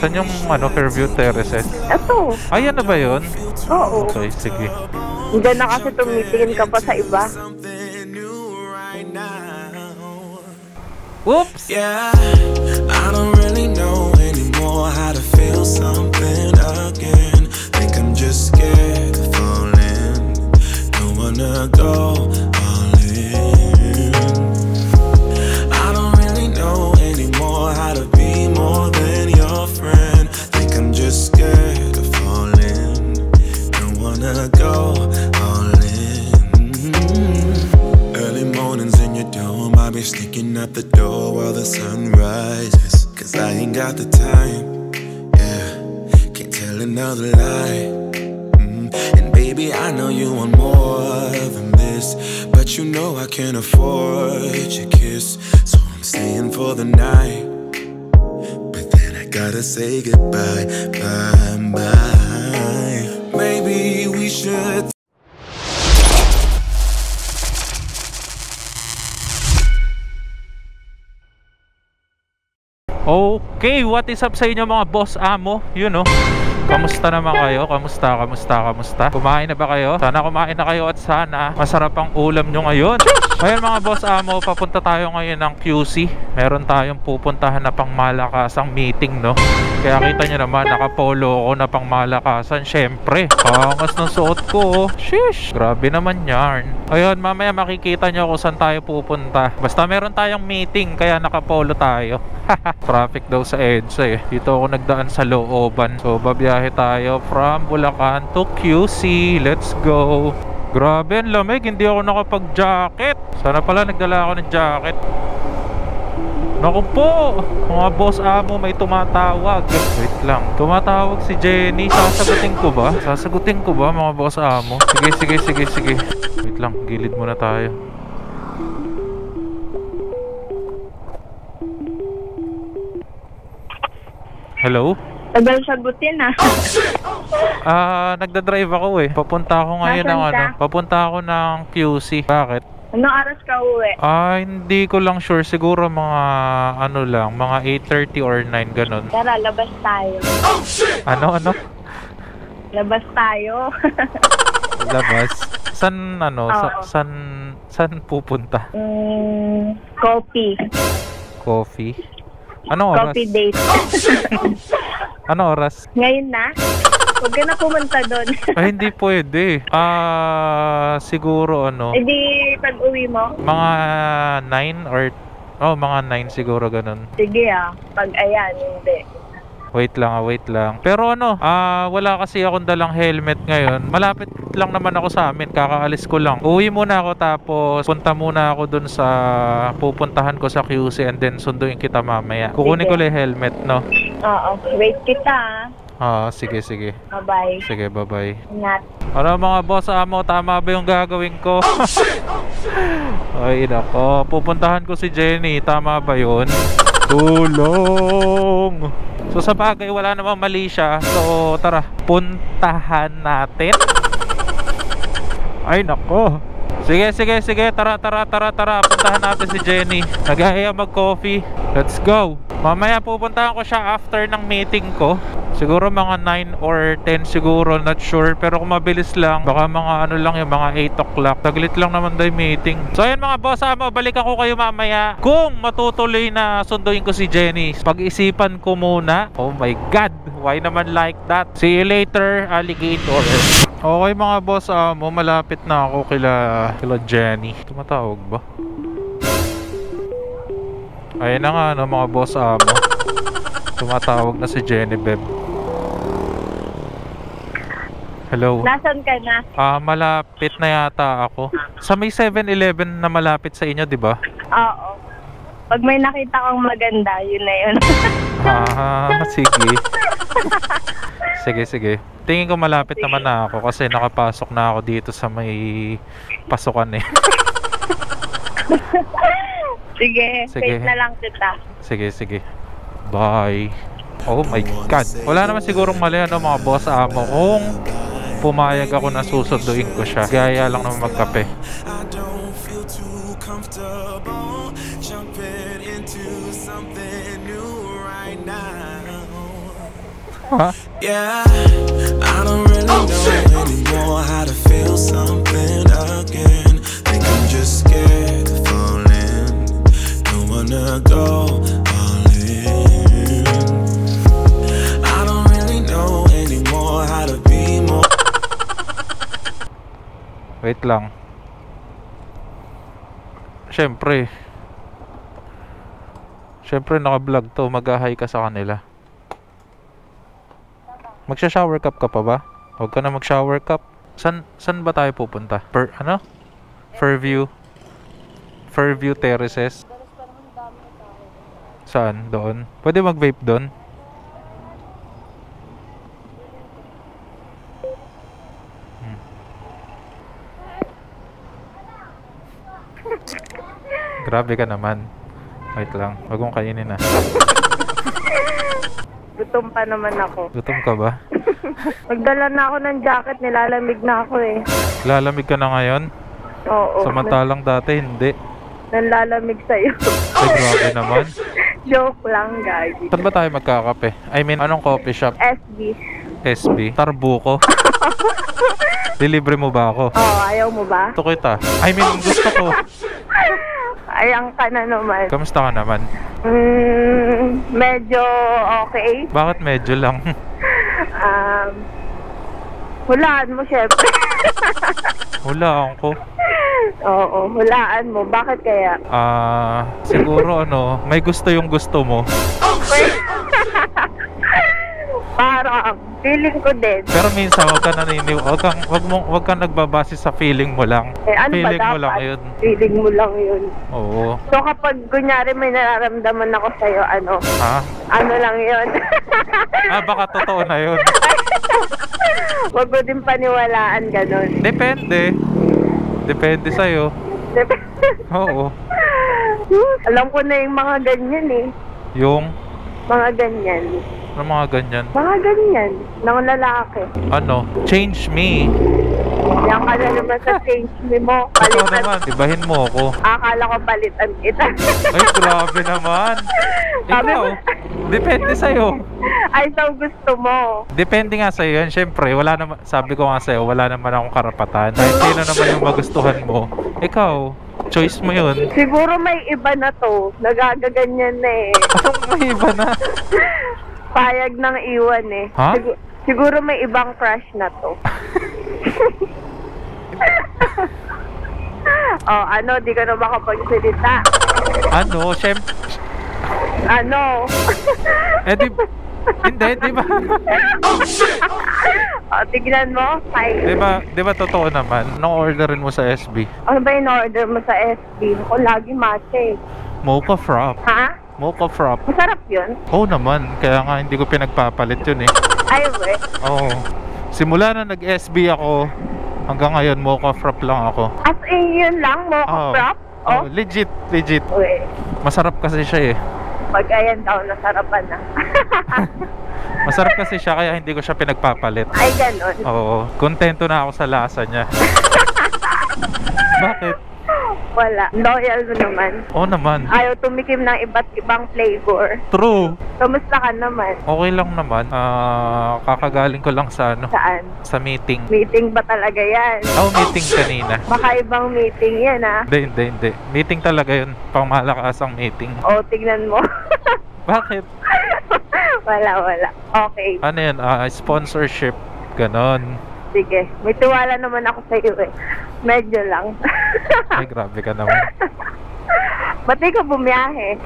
Saan yung Fairview Terraces? Ito. Ay, ano ba yun? Oo. Okay, sige. Hindi na kasi tumitingin ka pa sa iba. Oops! Yeah, I don't really know anymore how to feel something again. Think I'm just scared of falling. Don't wanna go all in. I don't really know anymore how to be more than your friend. Think I'm just scared of falling. Don't wanna go all in. Early mornings in your dome, I'll be sneaking out the door while the sun rises. Cause I ain't got the time, yeah, can't tell another lie. And baby, I know you want more than this, but you know I can't afford your kiss. So I'm staying for the night, but then I gotta say goodbye, bye, bye. Maybe we should. Okay, what is up sa inyo mga boss amo? You know, kamusta naman kayo? Kamusta? Kumain na ba kayo? Sana kumain na kayo at sana masarap ang ulam nyo ngayon. Ngayon mga boss amo, papunta tayo ngayon ng QC. Meron tayong pupuntahan na pang malakasang meeting, no? Kaya kita nyo naman, nakapolo ako na pang malakasan. Syempre, angas ng suot ko, oh. Sheesh, grabe naman yarn. Ayun, mamaya makikita nyo kung saan tayo pupunta. Basta meron tayong meeting, kaya nakapolo tayo. Traffic daw sa EDSA eh. Dito ako nagdaan sa looban. So babiyahe tayo from Bulacan to QC. Let's go. Grabe ang lamig, hindi ako nakapag-jacket. Sana pala nagdala ako ng jacket. Naku po, mga boss amo, may tumatawag. Wait lang, tumatawag si Jenny. Sasagutin ko ba mga boss amo? Sige. Wait lang, gilid muna tayo. Hello? Tagal sagutin Nagda-drive ako eh. Papunta ako ngayon ng papunta ako ng QC. Bakit? Anong oras ka uwi? Hindi ko lang sure. Siguro mga mga 8:30 or 9 ganun. Tara, labas tayo. Ano? Labas tayo. Labas? San pupunta? Coffee? Ano oras? Coffee date. Ano oras? Ngayon na? Huwag ka na pumunta doon. Ay, hindi pwede. Siguro Hindi pag uwi mo? mga 9 or mga 9 siguro ganun. Sige pag ayan, hindi. Wait lang. Pero wala kasi akong dalang helmet ngayon. Malapit lang naman ako sa amin, kakaalis ko lang. Uwi muna ako tapos punta muna ako dun sa pupuntahan ko sa QC and then sunduin kita mamaya. Kukunin ko lang helmet, no? Oo, wait kita. Sige. Bye-bye. Sige, bye-bye. Ingat. Ano mga boss amo, tama ba yung gagawin ko? Ay nako, pupuntahan ko si Jenny, tama ba yun? Tulong! So sa bagay wala namang mali siya. So tara, puntahan natin. Ay nako. Sige, tara. Puntahan natin si Jenny. Nag-aaya mag-coffee. Let's go. Mamaya pupuntahan ko siya after ng meeting ko. Siguro mga 9 or 10 siguro, not sure. Pero kung mabilis lang, baka mga yung mga 8 o'clock. Taglit lang naman daw yung meeting. So ayun mga boss amo, balikan ko kayo mamaya kung matutuloy na sunduin ko si Jenny. Pag-isipan ko muna. Oh my God, why naman like that? See you later, alligator. Okay mga boss amo, malapit na ako kila Jenny. Tumatawag ba? Ayun na nga mga boss amo. Tumatawag na si Jenny Beb. Hello? Nasaan ka na? Malapit na yata ako. Sa may 7-Eleven na malapit sa inyo, di ba? Oo. Pag may nakita kang maganda, yun na yun. Sige. Sige. Tingin ko malapit naman na ako kasi nakapasok na ako dito sa may pasukan eh. Sige. Wait na lang kita. Sige. Bye. Oh my God. Wala naman sigurong mali mga boss amo kung pumayag ako na susunduin ko siya. Gaya lang naman magkape. Ha? Yeah, I don't really know anymore how to feel something again. Think I'm just scared of falling. Don't wanna go all in. I don't really know anymore how to be more. Wait lang. Siyempre naka-vlog to, mag-hi ka sa kanila. Magsha-shower cup ka pa ba? Huwag ka na mag-shower cup. San ba tayo pupunta? Fairview Terraces. Saan? Doon? Pwede mag-vape doon? Grabe ka naman. Wait lang, wag mong kainin na. Gutom pa naman ako. Gutom ka ba? Magdala na ako ng jacket, nilalamig na ako eh. Lalamig ka na ngayon? Oo. Samantalang dati hindi. Nanlalamig sa'yo. Ay, grabe naman. Joke lang, gagi. Saan ba tayo magkakape? I mean, anong coffee shop? SB. SB? Tarbuko? Dilibre mo ba ako? Oo, ayaw mo ba? Gusto kita. I mean, gusto ko. Ayang ka na naman. Kamusta ka naman? Medyo okay. Bakit medyo lang? Hulaan mo, syempre. Hulaan ko. Oo, hulaan mo. Bakit kaya? Siguro may gusto yung gusto mo. Parang, feeling ko din. Pero minsan wag kang nagbabase sa feeling mo lang. Ano Feeling ba mo dapat? lang yun. Feeling mo lang yun. Oo. So kapag kunyari may nararamdaman ako sa'yo, Ha? ano lang yun. Baka totoo na yun. Huwag mo din paniwalaan, ganun. Depende sa'yo. Oo. Alam ko na yung mga ganyan eh. Yung? Mga ganyan. Ano mga ganyan? Mga ganyan. Ng lalaki. Change me. Yan ka na naman sa change me mo. Ito Palitan. naman, ibahin mo ako. Akala ko palitan kita. Ay, grabe naman. Sabi Ikaw, mo- depende sa'yo. Ay, so gusto mo. Depende nga sa'yo yan. Siyempre, sabi ko nga sa'yo, wala naman akong karapatan. Kahit sino naman yung magustuhan mo. Ikaw, choice mo yun. Siguro may iba na to. Nagagaganyan na eh. Anong may iba na? Payag ng iwan eh. Ha? Siguro may ibang crush na to. Di ka na makapagsalita. Siyempre. Hindi, di ba? Tignan mo. Di ba totoo naman? Anong orderin mo sa SB? Ano ba yung order mo sa SB? Ako lagi matcha eh. Mocha frap. Ha? Mocha frap. Masarap yun? Oo naman. Kaya nga hindi ko pinagpapalit yun eh. Ay, we. Oo. Simula na nag-SB ako, hanggang ngayon mocha frap lang ako. As in yun lang? Mocha frap? Oh, legit. We. Masarap kasi siya eh. Pag ayan daw, nasarapan na. Masarap kasi siya kaya hindi ko siya pinagpapalit. Ay, ganon. Oo. Kontento na ako sa lasa niya. Bakit? Wala. Loyal mo naman. Oo naman. Ayaw tumikim ng iba't ibang flavor. True. Kamusta ka naman? Okay lang naman. Kakagaling ko lang sa Saan? sa meeting. Meeting ba talaga yan? Meeting kanina. Baka ibang meeting yan ah. Hindi. Meeting talaga yun. Pangmalakasang meeting. Tignan mo. Bakit? Wala. Okay. Ano yun? Sponsorship. Ganon. Sige. May tiwala naman ako sa iyo eh. Medyo lang. Ay, grabe ka naman. Ba't di ka bumiyahe?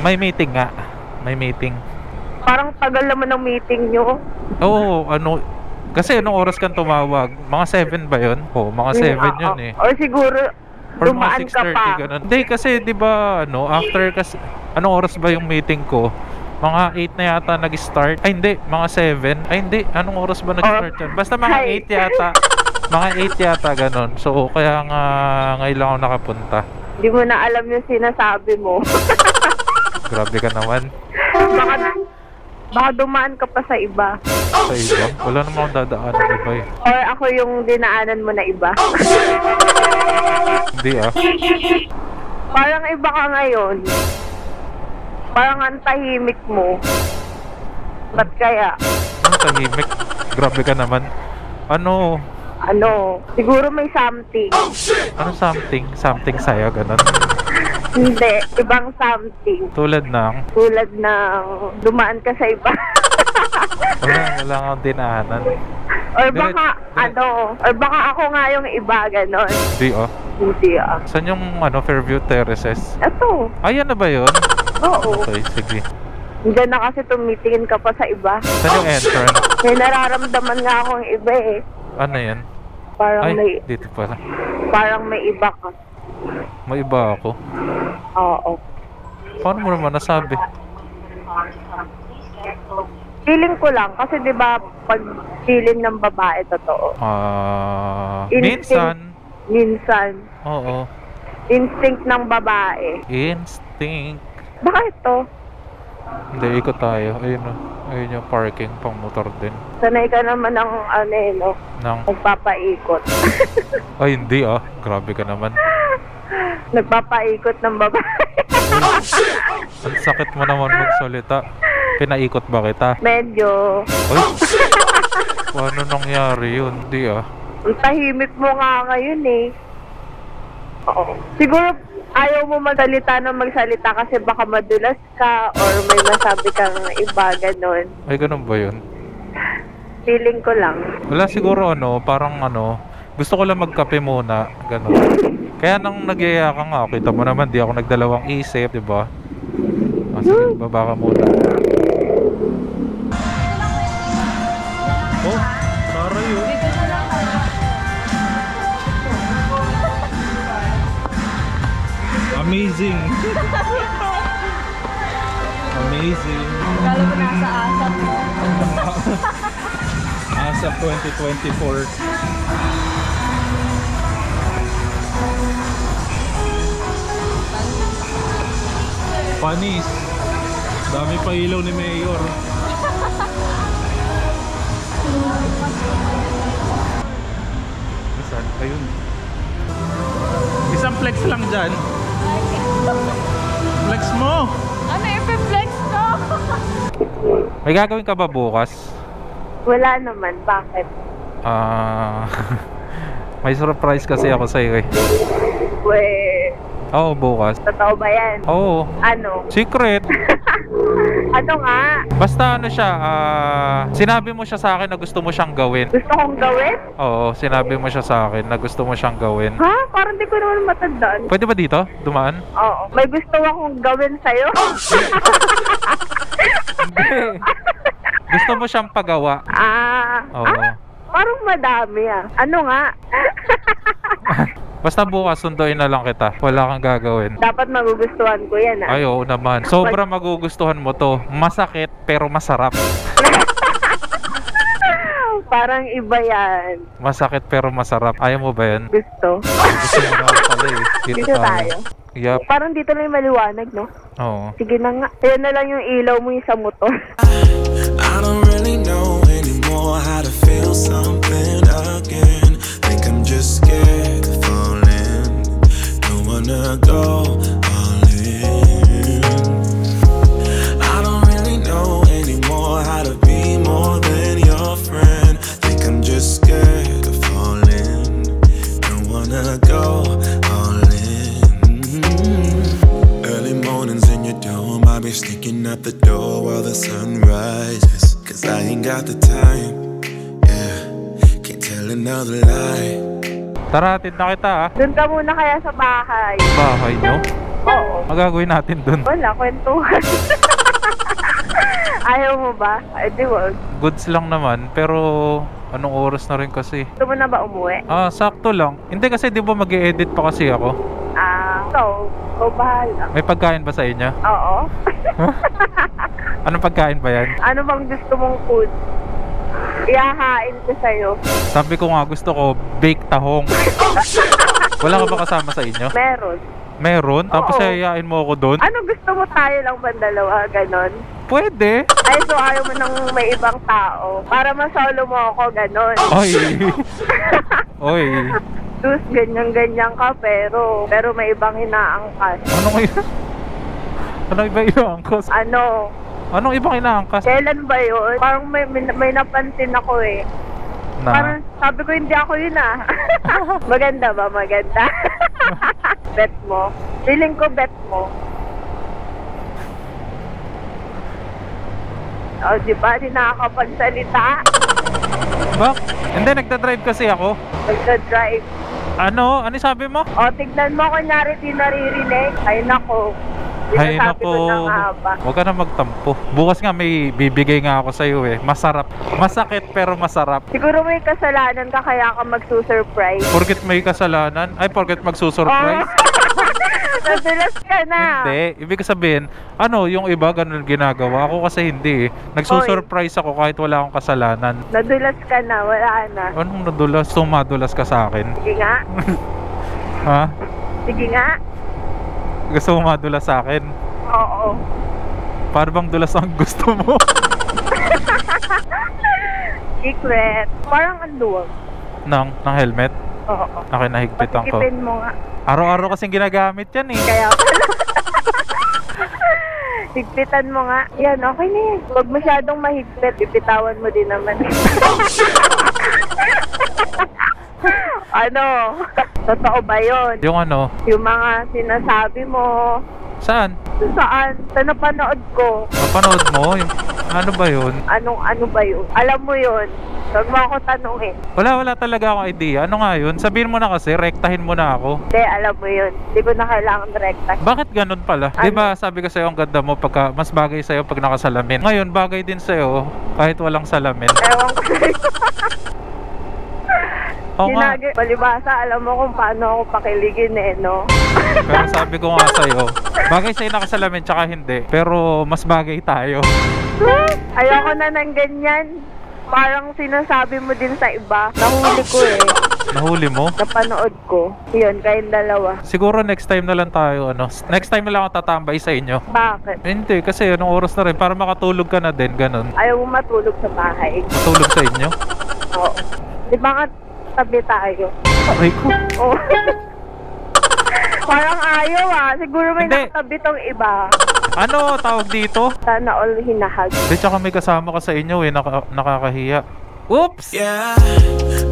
May meeting nga. May meeting. Parang tagal naman ng meeting nyo. Oo, kasi anong oras kang tumawag? Mga 7 ba yun? Oo, mga 7 yun eh. Or siguro, Or dumaan mga ka pa. 6:30 ganun. Hindi kasi 'di ba after kasi anong oras ba yung meeting ko? Mga 8 na yata nag-start. Ay hindi, mga 7. Ay hindi, anong oras ba nag-start yan? Basta mga 8 yata. Mga 8 yata ganun. So kaya nga ngayon lang ako nakapunta. Hindi mo na alam yung sinasabi mo. Grabe ka naman. Baka dumaan ka pa sa iba. Sa iba? Wala namang dadaan ng iba eh. Or ako yung dinaanan mo na iba. Hindi ah. Parang iba ka ngayon. Parang ang tahimik mo. Ba't kaya? Ang tahimik. Grabe ka naman. Ano? Ano? Siguro may something. Ano something? Something sa'yo, ganun. Hindi, ibang something. Tulad ng... Tulad ng dumaan ka sa iba. Wala kang dinaanan. Or baka, or baka ako nga yung iba, ganon. Hindi, oh. Hindi ah. Saan yung, Fairview Terraces? Ito. Ayan na ba yun? Oo. Okay, sige. Diyan na kasi tumitingin ka pa sa iba. Saan yung entrance? May nararamdaman nga akong iba eh. Ano yan? Parang Ay, dito pala. parang may iba ka. May iba ako. Oo. Paano mo naman nasabi? Feeling ko lang kasi 'di ba pag feeling ng babae totoo. Minsan. Minsan. Oo. Instinct ng babae. Instinct. Baka ito. Hindi, ikot tayo. Ayun o. Ayun yung parking pang motor din. Sanay ka naman ng no? Nang... Nagpapaikot. Ay, hindi ah. Grabe ka naman. Nagpapaikot ng babae. Ang sakit mo naman magsalita. Pinaikot ba kita? Medyo. Ay, paano nangyari yun? Hindi ah. Ang tahimik mo nga ngayon eh. Oo. Siguro ayaw mo magsalita ng magsalita kasi baka madulas ka or may masabi kang iba, ganon. Ay, ganun ba yun? Feeling ko lang. Wala siguro parang gusto ko lang magkape muna, ganun. Kaya nang nagyaya ka nga, kita mo naman, di ako nagdalawang isip, di ba? Sige, baba ka muna. Oh, taray yun. Amazing. Amazing. Kala ko nasa ASAP mo. ASAP 2024. Panis. Dami pa ilaw ni Mayor. Saan? Ayun. Isang flex lang dyan. Flex mo! Ano i-flex ko? May gagawin ka ba bukas? Wala naman. Bakit? May surprise kasi ako sa'yo eh. Oo, bukas. Totoo ba yan? Oo. Ano? Secret. Ano nga? Basta siya, sinabi mo siya sa akin na gusto mo siyang gawin. Gusto kong gawin? Oo, sinabi mo siya sa akin na gusto mo siyang gawin. Ha? Parang di ko naman matandaan. Pwede ba dito? Dumaan? Oo. May gusto akong gawin sa'yo? Hindi. Gusto mo siyang pagawa. Oo. Parang madami ah. Ano nga? Basta bukas sunduin na lang kita. Wala kang gagawin. Dapat magugustuhan ko yan ah. Ay, oo naman. Sobra magugustuhan mo to. Masakit pero masarap. Parang iba yan. Masakit pero masarap. Ayaw mo ba yan? Gusto. Gusto mo naman pala eh. Dito tayo. Yup. Parang dito na yung maliwanag, no? Oo. Sige na nga. Ayan na lang yung ilaw mo yung sa motor. I don't really know anymore how to feel something again. Think I'm just scared of falling. Don't wanna go all in. I don't really know anymore how to be more than your friend. Think I'm just scared of falling. Don't wanna go all in. Early mornings in your dome, I'll be sneaking out the door while the sun rises. Cause I ain't got the time, yeah, can't tell another lie. Tara, atid na kita ah. Doon ka muna kaya sa bahay. Bahay nyo? Oo. Magagawin natin dun. Wala, kwentuhan. Ayaw mo ba? Ay, di wag. Goods lang naman, pero anong oras na rin kasi? Gusto mo na ba umuwi? Sakto lang. Hindi kasi di ba mag-e-edit pa kasi ako? So bahala. May pagkain ba sa inyo? Oo. Anong pagkain ba yan? Ano bang gusto mong food? Iyahain ko sa'yo. Sabi ko nga gusto ko baked tahong. Wala ka ba kasama sa inyo? Meron. Meron? Tapos Oo. yayain mo ako doon? Ano gusto mo tayo lang ba dalawa? Ganon? Pwede. Ay, so ayaw mo nang may ibang tao. Para masolo mo ako, ganon. Oy. Oy. Dus, ganyan-ganyan ka, pero may ibang hinaangkas. Ano ngayon? Ano iba yung angkos? Ano, Anong ibang inaangkas? Kailan ba yun? Parang may napansin ako eh. Parang sabi ko hindi ako yun ah. Maganda ba? Maganda. Bet mo. Feeling ko bet mo. O, di ba? Di nakakapagsalita. Bak? Hindi, nagda-drive kasi ako. Nagda-drive. Ano? Ano sabi mo? O, tignan mo kunyari di naririnig. Ay, nako. Hay Sinasabi ko nako. na haba. Huwag ka na magtampo. Bukas nga may bibigay nga ako sa'yo eh. Masarap. Masakit pero masarap. Siguro may kasalanan ka kaya ka magsusurprise. Porket may kasalanan? Ay, porket magsusurprise? Nadulas ka na. Hindi. Ibig sabihin, ano, yung iba ganun ginagawa. Ako kasi hindi eh. Nagsusurprise ako kahit wala akong kasalanan. Nadulas ka na. Wala na. Anong nadulas? Sumadulas ka sa akin. Sige nga. Ha? Sige nga. Gusto mo madulas sa akin? Oo. Para bang dulas ang gusto mo? Secret. Parang ang luwag. ng helmet? Oo. Okay, nahigpitan ko. Patikipin mo nga. Araw-araw kasing ginagamit yan eh. Kaya pala. Higpitan mo nga. Yan, okay na yan. Huwag masyadong mahigpit. Ipitawan mo din naman. Ano? Totoo ba yun? Yung ano? Yung mga sinasabi mo. Saan? Saan? Sa napanood ko. Napanood mo? Yung, ano ba yun? Ano ba yun? Alam mo yun. Huwag mo ako tanungin. Wala talaga akong idea. Ano nga yun? Sabihin mo na kasi, rektahin mo na ako. Hindi, alam mo yun. Hindi ko na kailangan rekta. Bakit ganun pala? Ano? Diba sabi ko sa'yo ang ganda mo pagka mas bagay sa'yo pag nakasalamin. Ngayon, bagay din sa'yo kahit walang salamin. Ewan ko sa'yo. Oo nga. Palibasa, alam mo kung paano ako pakiligin eh, no? Pero sabi ko nga sa'yo, bagay sa'yo nakasalamin tsaka hindi. Pero mas bagay tayo. Ayoko na ng ganyan. Parang sinasabi mo din sa iba. Nahuli ko eh. Nahuli mo? Napanood ko. Yun, kayong dalawa. Siguro next time na lang tayo, ano? Next time na lang ako tatambay sa inyo. Bakit? Hindi, kasi anong oras na rin para makatulog ka na din, ganun. Ayaw mo matulog sa bahay. Matulog sa inyo? Oo. Di ba nga tabi tayo? Aray ko. Oo. Parang ayaw ah. Siguro may Hindi. nakatabi tong iba. Ano tawag dito? Sana all hinahag. Di, tsaka may kasama ka sa inyo eh, nakakahiya. Oops! Yeah,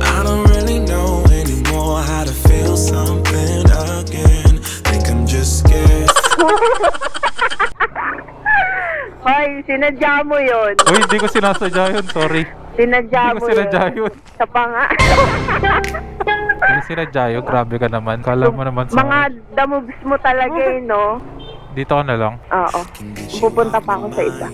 I don't really know anymore how to feel something again. Think I'm just scared. Hoy, sinadya mo yun. Uy, hindi ko sinasadya yun, sorry. Sinadya Hindi ko mo sinadya yun. yun. Sa panga. Hindi ko sinadya yun, grabe ka naman. Kala mo naman sa Mga damoves mo talaga eh, no? Dito ka na lang. Oo. Pupunta pa ako sa iba.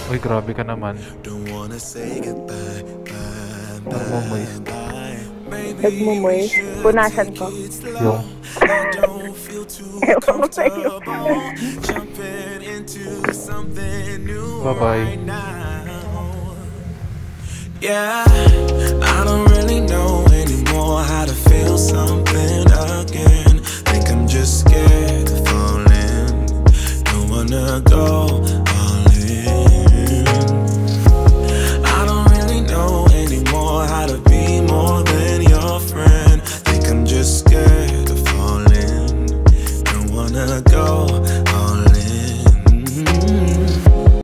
Uy, grabe ka naman. Don't wanna say goodbye, bye, Nagmo-moist. bye. Maybe Nagmumoy. Punasan ko. Yung I don't feel too Ewan ko sa'yo. comfortable jumping into something new Bye-bye. right now. Yeah, I don't really know anymore how to feel something